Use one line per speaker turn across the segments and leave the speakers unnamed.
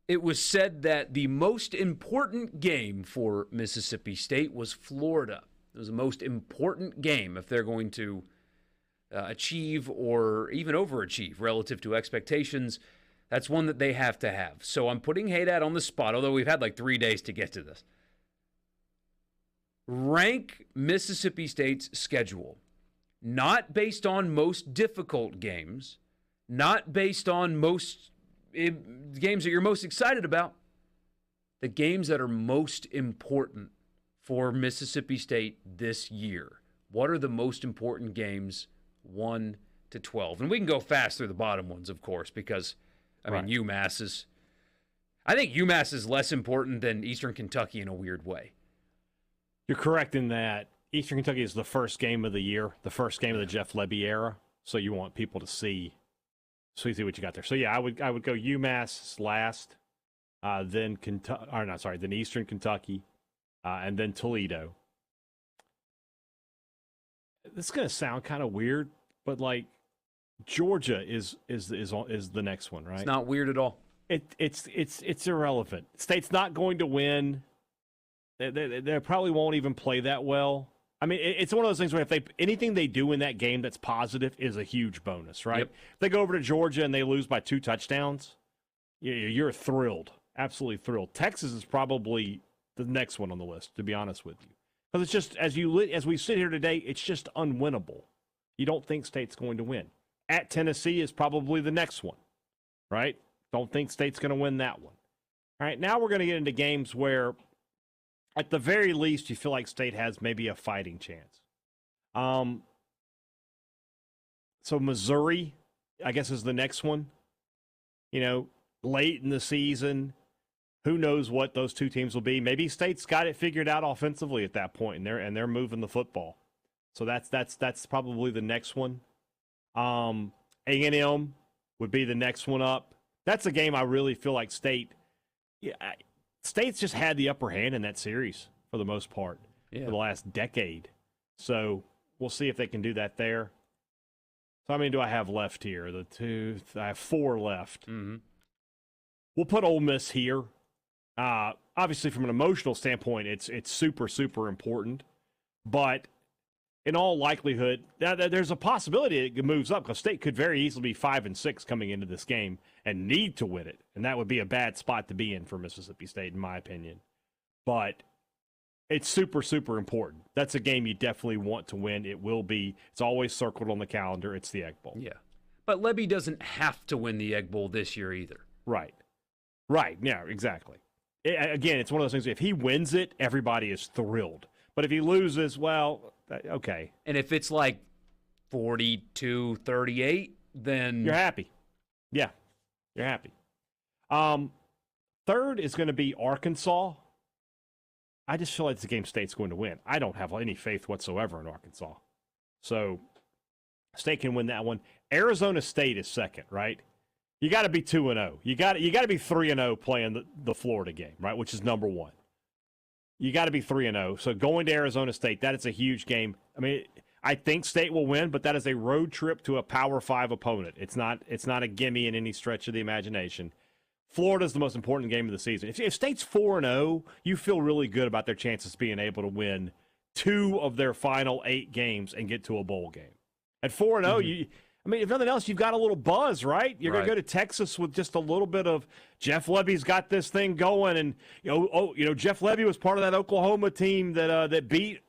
it was said that the most important game for Mississippi State was Florida. It was the most important game if they're going to achieve or even overachieve relative to expectations. That's one that they have to have. So I'm putting Haydad on the spot, although we've had like 3 days to get to this. Rank Mississippi State's schedule, not based on most difficult games, not based on most games that you're most excited about, the games that are most important for Mississippi State this year. What are the most important games, 1 to 12? And we can go fast through the bottom ones, of course, because, I mean, I think UMass is less important than Eastern Kentucky in a weird way.
You're correct in that Eastern Kentucky is the first game of the year, the first game of the Jeff Lebby era, so you want people to see what you got there. So, yeah, I would go UMass last, then Eastern Kentucky, and then Toledo. This is going to sound kind of weird, but like Georgia is the next one, right?
It's not weird at all.
It's irrelevant. State's not going to win. They probably won't even play that well. I mean, it's one of those things where anything they do in that game that's positive is a huge bonus, right?
Yep.
If they go over to Georgia and they lose by 2 touchdowns, you're thrilled, absolutely thrilled. Texas is probably the next one on the list, to be honest with you, because it's just as we sit here today, it's just unwinnable. You don't think State's going to win. At Tennessee is probably the next one, right? Don't think State's going to win that one. All right, now we're going to get into games where, at the very least, you feel like State has maybe a fighting chance. So Missouri, I guess, is the next one. You know, late in the season, who knows what those two teams will be. Maybe State's got it figured out offensively at that point, and they're moving the football. So that's probably the next one. A&M would be the next one up. That's a game I really feel like State's just had the upper hand in that series for the most part for the last decade. So we'll see if they can do that there. So how many do I have left here? I have 4 left.
Mm-hmm.
We'll put Ole Miss here. Obviously, from an emotional standpoint, it's super, super important. But in all likelihood, there's a possibility it moves up because State could very easily be 5-6 coming into this game and need to win it. And that would be a bad spot to be in for Mississippi State, in my opinion. But it's super, super important. That's a game you definitely want to win. It will be. It's always circled on the calendar. It's the Egg Bowl.
Yeah. But Lebby doesn't have to win the Egg Bowl this year either.
Right. Yeah, exactly. Again, it's one of those things. If he wins it, everybody is thrilled. But if he loses, well, okay.
And if it's like 42-38, then
you're happy. Yeah, you're happy. Third is going to be Arkansas. I just feel like it's a game State's going to win. I don't have any faith whatsoever in Arkansas. So State can win that one. Arizona State is second, right? You got to be 2-0. You got to be 3-0 playing the Florida game, right, which is number 1. You got to be 3-0. So going to Arizona State, that is a huge game. I mean, I think State will win, but that is a road trip to a Power 5 opponent. It's not a gimme in any stretch of the imagination. Florida's the most important game of the season. If State's 4-0, you feel really good about their chances being able to win 2 of their final 8 games and get to a bowl game. At 4-0, if nothing else, you've got a little buzz, right? You're going to go to Texas with just a little bit of Jeff Lebby's got this thing going, and Jeff Lebby was part of that Oklahoma team that beat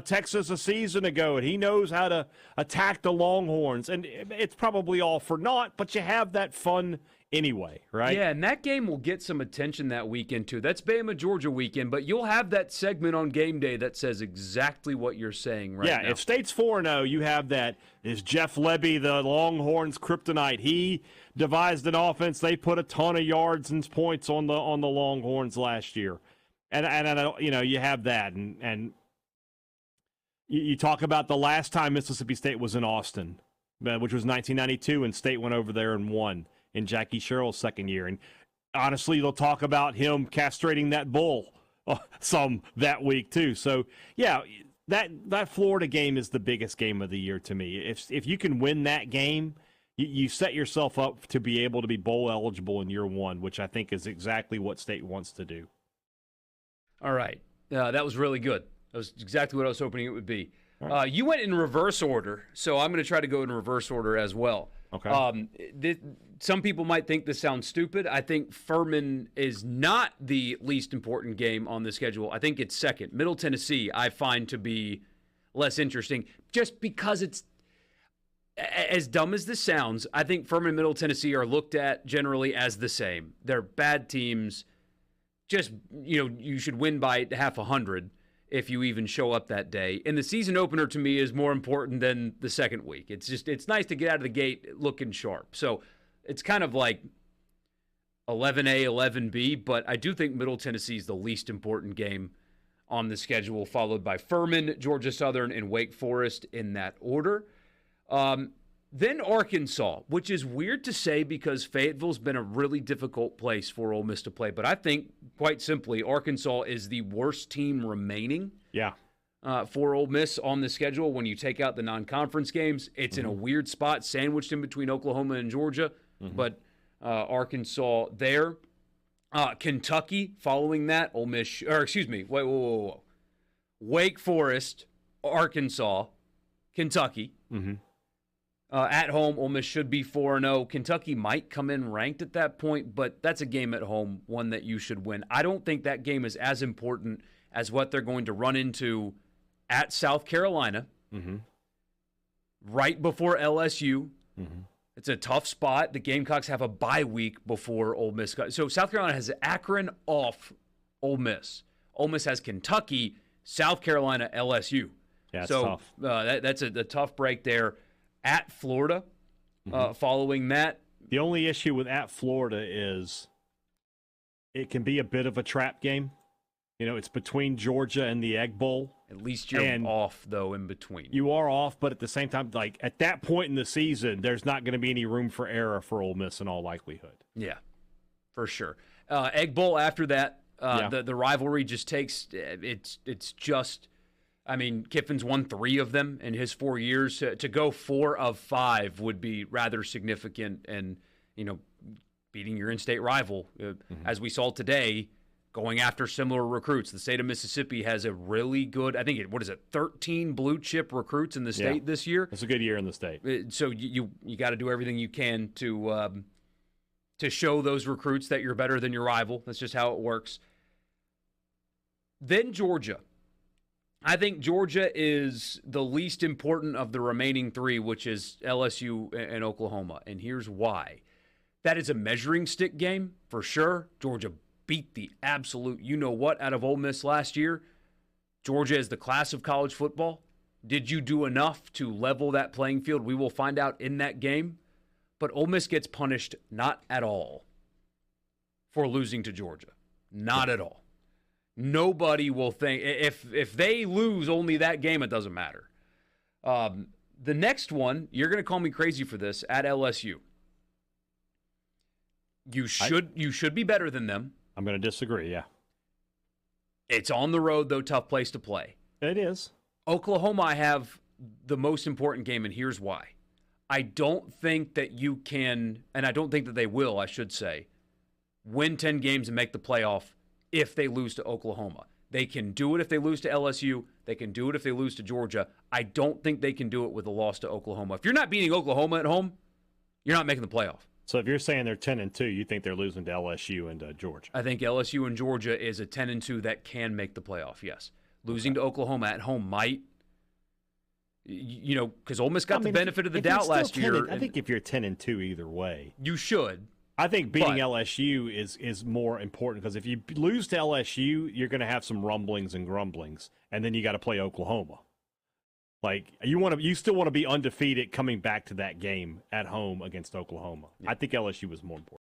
Texas a season ago, and he knows how to attack the Longhorns. And it's probably all for naught, but you have that fun anyway, right?
Yeah, and that game will get some attention that weekend too. That's Bama Georgia weekend, but you'll have that segment on game day that says exactly what you're saying right now.
Yeah, if State's 4-0, you have that. Is Jeff Lebby the Longhorns' kryptonite? He devised an offense. They put a ton of yards and points on the Longhorns last year, and you have that, and you talk about the last time Mississippi State was in Austin, which was 1992, and State went over there and won in Jackie Sherrill's second year. And honestly, they'll talk about him castrating that bull some that week too. So, yeah, that Florida game is the biggest game of the year to me. If you can win that game, You set yourself up to be able to be bowl eligible in year one, which I think is exactly what State wants to do.
All right. That was really good. That was exactly what I was hoping it would be. Right. You went in reverse order, so I'm going to try to go in reverse order as well.
Okay.
Some people might think this sounds stupid. I think Furman is not the least important game on the schedule. I think it's second. Middle Tennessee I find to be less interesting just because it's, as dumb as this sounds, I think Furman and Middle Tennessee are looked at generally as the same. They're bad teams. Just, you should win by half 100 if you even show up that day. And the season opener to me is more important than the second week. It's nice to get out of the gate looking sharp. So it's kind of like 11A, 11B, but I do think Middle Tennessee is the least important game on the schedule, followed by Furman, Georgia Southern, and Wake Forest in that order. Then Arkansas, which is weird to say because Fayetteville's been a really difficult place for Ole Miss to play. But I think, quite simply, Arkansas is the worst team remaining for Ole Miss on the schedule. When you take out the non-conference games, it's in a weird spot, sandwiched in between Oklahoma and Georgia. But Arkansas there. Kentucky following that. Ole Miss, whoa. Wake Forest, Arkansas, Kentucky. At home, Ole Miss should be 4-0. Kentucky might come in ranked at that point, but that's a game at home, one that you should win. I don't think that game is as important as what they're going to run into at South Carolina right before LSU. It's a tough spot. The Gamecocks have a bye week before Ole Miss. So South Carolina has Akron off Ole Miss. Ole Miss has Kentucky, South Carolina, LSU.
Yeah, it's tough.
That's a tough break there. At Florida, following that.
The only issue with at Florida is it can be a bit of a trap game. It's between Georgia and the Egg Bowl.
At least you're off, though, in between.
You are off, but at the same time, like at that point in the season, there's not going to be any room for error for Ole Miss in all likelihood.
Yeah, for sure. Egg Bowl after that, the rivalry just takes it's just. I mean, Kiffin's won 3 of them in his 4 years. To go 4 of 5 would be rather significant, and beating your in-state rival, as we saw today, going after similar recruits. The state of Mississippi has a really good, 13 blue chip recruits in the state this year.
It's a good year in the state.
So you got to do everything you can to show those recruits that you're better than your rival. That's just how it works. Then Georgia. I think Georgia is the least important of the remaining 3, which is LSU and Oklahoma. And here's why. That is a measuring stick game, for sure. Georgia beat the absolute you-know-what out of Ole Miss last year. Georgia is the class of college football. Did you do enough to level that playing field? We will find out in that game. But Ole Miss gets punished not at all for losing to Georgia. Not at all. Nobody will think if they lose only that game, it doesn't matter. The next one, you're going to call me crazy for this, at LSU. You should be better than them.
I'm going to disagree, yeah.
It's on the road, though, tough place to play.
It is.
Oklahoma, I have the most important game, and here's why. I don't think that you can, and I don't think that they will, I should say, win 10 games and make the playoff if they lose to Oklahoma. They can do it if they lose to LSU. They can do it if they lose to Georgia. I don't think they can do it with a loss to Oklahoma. If you're not beating Oklahoma at home, you're not making the playoff.
So if you're saying they're 10-2, you think they're losing to LSU and Georgia?
I think LSU and Georgia is a 10-2 that can make the playoff, yes. Losing to Oklahoma at home might, because Ole Miss got the benefit of the doubt last year.
I think if you're 10-2 either way.
You should.
I think beating LSU is more important because if you lose to LSU, you're going to have some rumblings and grumblings, and then you got to play Oklahoma. Like you still want to be undefeated coming back to that game at home against Oklahoma. Yeah. I think LSU was more important.